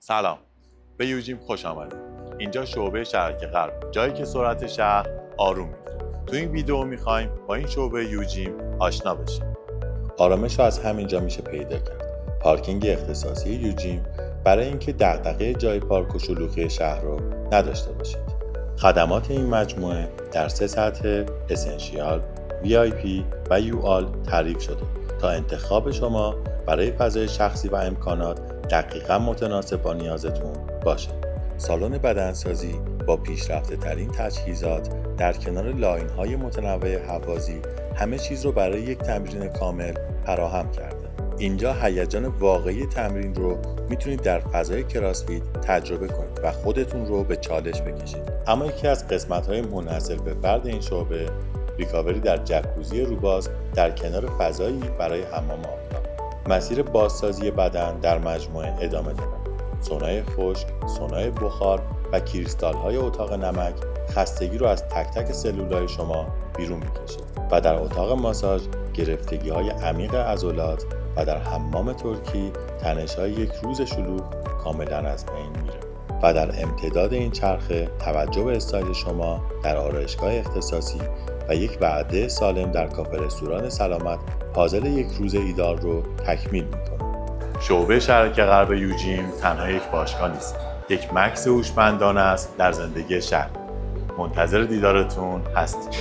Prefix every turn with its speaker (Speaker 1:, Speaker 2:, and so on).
Speaker 1: سلام، به یوجیم خوش آمدید. اینجا شعبه شرق غرب، جایی که سرعت شهر آروم میگیره. تو این ویدیو میخوایم با این شعبه یوجیم آشنا بشیم. آرامش رو از همینجا میشه پیدا کرد. پارکینگ اختصاصی یوجیم برای اینکه دغدغه جای پارک و شلوغی شهر رو نداشته باشید. خدمات این مجموعه در 3 سطح اسنشیال، VIP و یوآل تعریف شده تا انتخاب شما برای فضای شخصی و امکانات دقیقاً متناسب با نیازتون باشه. سالن بدنسازی با پیشرفته ترین تجهیزات در کنار لاین‌های متنوع حوازی همه چیز رو برای یک تمرین کامل فراهم کرده. اینجا هیجان واقعی تمرین رو میتونید در فضای کراسفیت تجربه کنید و خودتون رو به چالش بکشید. اما یکی از قسمت‌های منحصر به فرد این شعبه ریکاوری در جکوزی روباز در کنار فضایی برای حمام آفتاب. مسیر بازسازی بدن در مجموعه ادامه دارد. سونای خشک، سونای بخار و کریستال‌های اتاق نمک خستگی رو از تک تک سلولای شما بیرون می‌کشه و در اتاق ماساژ گرفتگی‌های عمیق عضلات و در حمام ترکی تنش‌های یک روز شلوغ کاملاً از بین میره. و در امتداد این چرخه توجه به استایل شما در آرایشگاه اختصاصی و یک وعده سالم در کافه رستوران سلامت پازل یک روز ایدال رو تکمیل میکنه. شعبه شرق غرب یوجیم تنها یک باشگاه نیست، یک مکث هوشمندانه است در زندگی شهر. منتظر دیدارتون هستیم.